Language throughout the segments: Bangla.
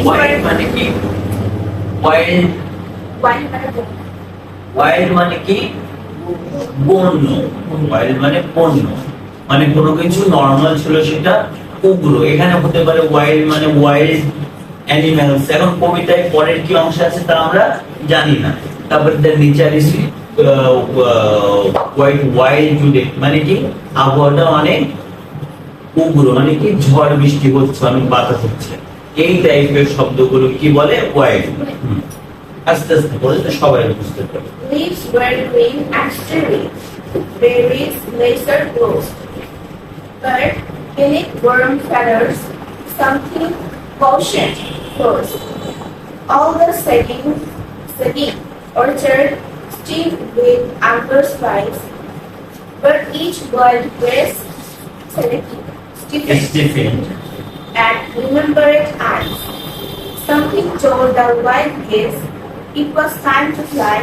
ওয়াইল্ড মানে কি? ওয়াইল্ড ওয়াইল্ড মানে কি? বন্য। ওয়াইল্ড মানে বন্য, মানে কোনো কিছু নরমাল ছিল সেটা উগ্র। এখানে হতে পারে ওয়াইল্ড মানে ওয়াইল্ড অ্যানিমালস। এখন কবিতায় পরের কি অংশ আছে তা আমরা জানি না। তারপরে the nature is quite wild today, মানে কি আবহাওয়াটা অনেক উগ্র, মানে কি ঝড় বৃষ্টি হচ্ছে, অনেক বাতাস হচ্ছে। এই টাইপের শব্দগুলো কি বলে? ওয়াইল্ড। আস্তে আস্তে বলে তো সবাই বুঝতে পারে। Leaves were green and sturdy, berries laser close, but beneath warm feathers, something cautioned first. All the setting orchard steamed with amber spice, but each wild grace stiffened and remembered eyes. Something told the wild geese it was time to fly.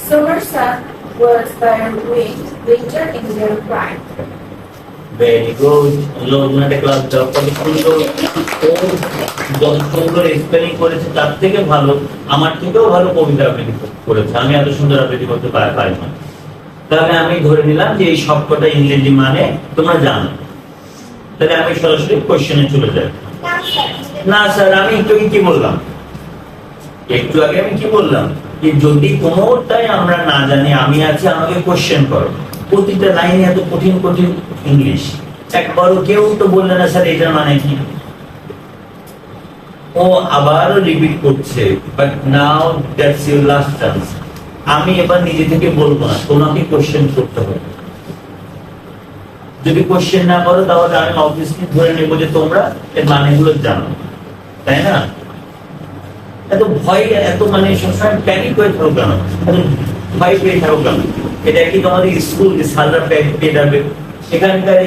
Summer sun was their wing, winter in their prime. Very good. Loknath class যত সুন্দর স্পেলিং করেছে তার থেকে ভালো, আমার থেকেও ভালো কবিতা আবৃত্তি করেছে। আমি এত সুন্দর আবৃত্তি করতে পারি না। তাহলে আমি ধরে নিলাম যে এই সবকটা ইংরেজি মানে তোমরা জানো। তাহলে আমি সরাসরি কোশ্চেনে চলে যাই। না স্যার, আমি একটু কি বললাম, একটু আগে আমি কি বললাম যে যদি কোনোটাই আমরা না জানি, আমি আছি, আমাকে কোশ্চেন করো। প্রতিটা লাইনে এত কঠিন কঠিন ইংলিশ, একবারও কেউ তো বললে না স্যার এটার মানে কি। ও আবারও রিপিট করছে, but now that's your last chance. আমি এবার নিজে থেকে বলবো না, তোমাকে কোশ্চেন করতে হবে। যদি কোশ্চেন না করো তাহলে আমি অবভিয়াসলি ধরে নেবো যে তোমরা এর মানেগুলো জানো, তাই না? এত ভয়, এত মানে সবসময় প্যানিক হয়ে থাকো কেন? ভয় পেয়ে থাকো কেন? এটা কি তোমাদের স্কুল যে সালরা পেয়ে যাবে? এখানকার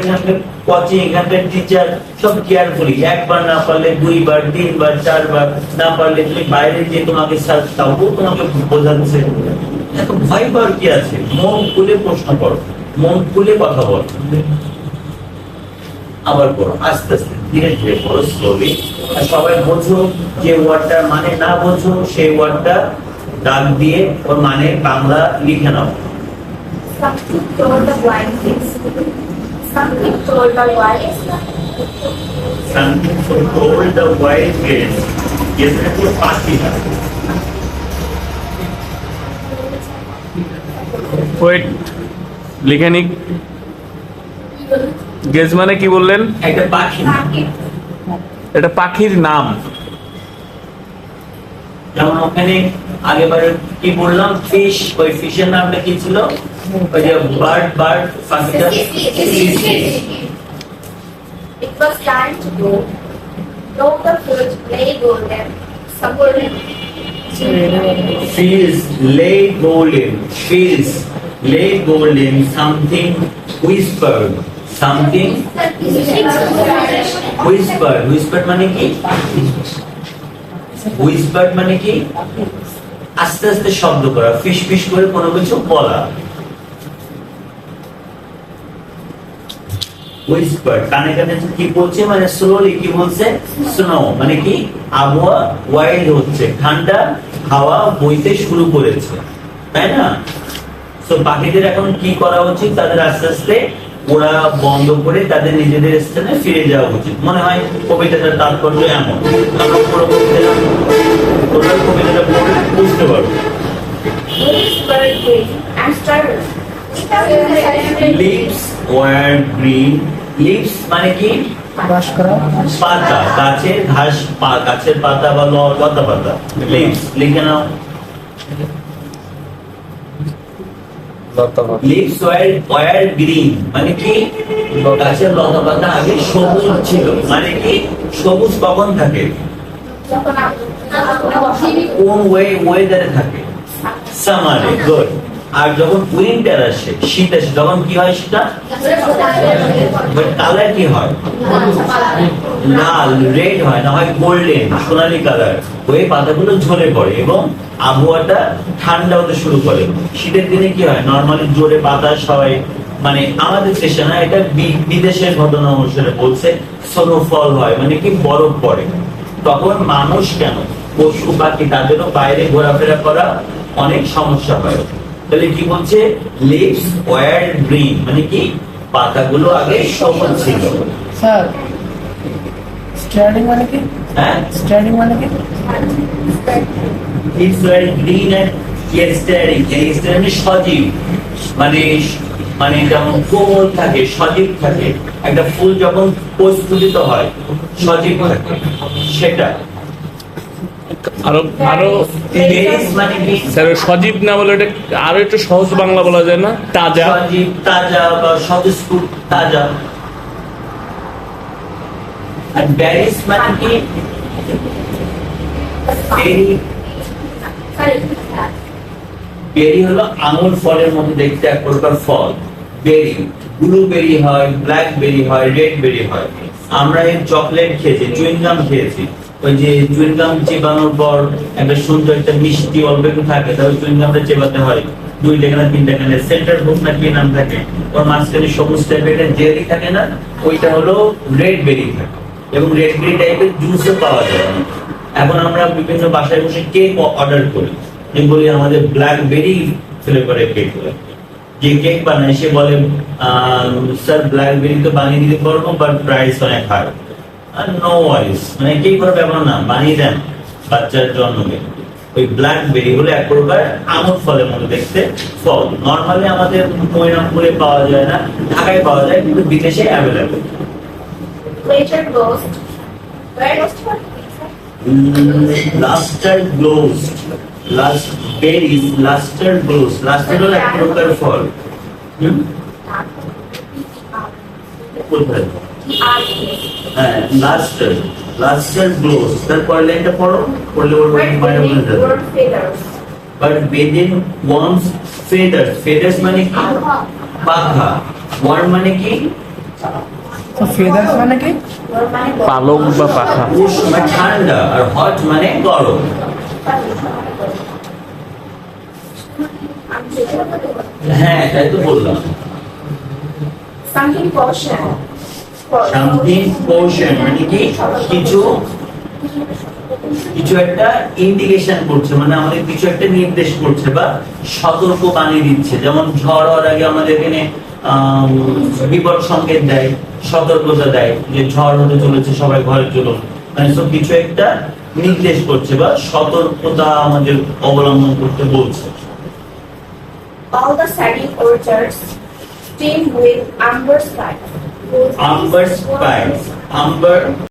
কোচিং, এখানকার টিচার সব কেয়ারফুলি, একবার না পারলে দুইবার, তিনবার, চারবার না পারলে তুমি বাইরে যে তোমাকে তাও তোমাকে বোঝাচ্ছে। এত ভয় পাওয়ার কি আছে? মন খুলে প্রশ্ন করো, মন খুলে কথা বলো, আবার পড়ো আস্তে আস্তে, ধীরে ধীরে পড়ো, স্লোলি। আর সবাই বোঝো, যে ওয়ার্ডটার মানে না বোঝো সেই ওয়ার্ডটা দাগ দিয়ে ওর মানে বাংলা লিখে নাও। Something told the wild geese. Something told the wild geese. Something told the wild geese. Geese মানে পুরো পাখি না। ওয়েট, লিখে নিক। গেজ মানে কি বললেন? একটা পাখি। এটা পাখির নাম। যেমন ওখানে আগেবারে কি বললাম, ফিশ, ওই ফিশের নামটা কি ছিল? ওই যে বার্ড পাখিটা। It was time to go. Though the fruit lay golden, supported. Fields lay golden, fields lay golden, something whispered, something whispered মানে কি? whispered মানে কি? আস্তে আস্তে শব্দ করা, ফিশ ফিশ করে কোনো কিছু বলা। whispered কানে কানে কি বলছে, মানে স্লোলি কি বলছে? স্নো মানে কি? আবহাওয়া ওয়াইল্ড হচ্ছে, ঠান্ডা হাওয়া বইতে শুরু করেছে, তাই না? তো পাখিদের এখন কি করা উচিত? তাদের আস্তে আস্তে ওরা বন্ধ করে তাদের নিজেদের স্থানে ফিরে যাওয়া উচিত। মনে হয় কবিতাটার তাৎপর্য এমন। আমরা পুরো কবিতাটা পড়ে বুঝতে পারবো। Leaves were green and sturdy. Leaves were green. Leaves মানে কি? পাতা, গাছের ঘাস, গাছের পাতা বা লতা পাতা। Leaves লিখে নাও। Leaves were green মানে কি? গাছের লতা পাতা আগে সবুজ ছিল, মানে কি? সবুজ কখন থাকে? কোন ওয়েদারে থাকে? সামারে। গুড। আর যখন উইন্টার আসে, শীত আসে, তখন কি হয় সেটা? কালার কি হয়? লাল, রেড হয়, না হয় গোল্ডেন, সোনালী কালার। ওই পাতাগুলো ঝরে পড়ে এবং আবহাওয়াটা ঠান্ডা হতে শুরু করে। শীতের দিনে কি হয়? নরমালি জোরে বাতাস হয়, মানে আমাদের দেশে না, এটা বিদেশের ঘটনা অনুসারে বলছে স্নোফল হয় মানে কি বরফ পড়ে, তখন মানুষ কেন পশু পাখি তাদেরও বাইরে ঘোরাফেরা করা অনেক সমস্যা হয়। তাহলে কি বলছে লিভস ওয়্যার গ্রিন মানে কি পাতাগুলো আগে সবুজ ছিল। স্যার স্ট্যান্ডিং মানে কি? হ্যাঁ, স্ট্যান্ডিং মানে কি? লিভস ওয়্যার গ্রিন এন্ড ইয়েস্টারিং, ইয়েস্টারিং সজীব মানে মানে যেমন কোমল থাকে সজীব থাকে, একটা ফুল যখন প্রস্ফুটিত হয় সজীব থাকে সেটা। আরো আরো লিভস মানে কি স্যার সজীব না বলে এটা আরো একটু সহজ বাংলা বলা যায় না? তাজা। সজীব তাজা বা স্বতঃস্ফূর্ত তাজা। আর ব্যারিস মানে কি বেরি, বেরি হলো আঙুর ফলের মধ্যে দেখতে এক প্রকার ফল বেরি। ব্লুবেরি হয়, ব্ল্যাকবেরি হয়, রেড বেরি হয়। আমরা এই চকলেট খেয়েছি, চুইংগাম খেয়েছি, ওই যে চুইংগাম চেবানোর পর একটা সুন্দর একটা মিষ্টি অল্প একটু থাকে, তাহলে চুইংগামটা চেবাতে হয় 2 টাকা না 3 টাকা, সেন্টার বুক না কি নাম থাকে, ওর মাঝখানে সবুজ টাইপের একটা জেলি থাকে না, ওইটা হলো রেড বেরি থাকে। এবং রেড বেরি টাইপের জুসও পাওয়া যায়। এখন আমরা বিভিন্ন বাসায় বসে কেক অর্ডার করি, যে বলি আমাদের ব্ল্যাকবেরি ফ্লেভারের কেক। যে কেক বানায় সে বলে স্যার ব্ল্যাকবেরি তো বানিয়ে দিতে পারবো বাট প্রাইস অনেক হাই। নো ওয়ারিস, মানে কেক করার ব্যাপার না, বানিয়ে দেন বাচ্চার জন্মে। ওই ব্ল্যাকবেরি হলো এক প্রকার আঙুর ফলের মতো দেখতে ফল। নর্মালি আমাদের ময়নামপুরে পাওয়া যায় না, ঢাকায় পাওয়া যায়, কিন্তু বিদেশে available. Later ghost. Where was lustre gloss, last berries, lustre gloss, lustre হলো এক প্রকার ফল। কোথায়? হ্যাঁ, লাস্টার, লাস্টার গ্লোজ। তারপরে লাইনটা পড়ো, পড়লে বলবো feathers. বাট বেদিন ওয়ার্মস ফেদার্স, ফেদার্স মানে কি পাখা, ওয়ার্ম মানে কি তো ফেদার্স মানে কি? পালক বা পাখা। উষ্ণ মানে ঠান্ডা, আর হট মানে গরম। হ্যাঁ, তাই তো বললাম। Something portion. সামথিং পোর্শন মানে কি কিছু কিছু একটা ইন্ডিকেশন করছে, মানে আমাদের কিছু একটা নির্দেশ করছে বা সতর্ক বানিয়ে দিচ্ছে। যেমন ঝড় হওয়ার আগে আমাদের এখানে বিপদ সংকেত দেয়, সতর্কতা দেয় যে ঝড় হতে চলেছে, সবাই ঘরে চলুন। মানে সব কিছু একটা নির্দেশ করছে বা সতর্কতা আমাদের অবলম্বন করতে বলছে। All the sandy orchards teem with amber skies. Amber spice, amber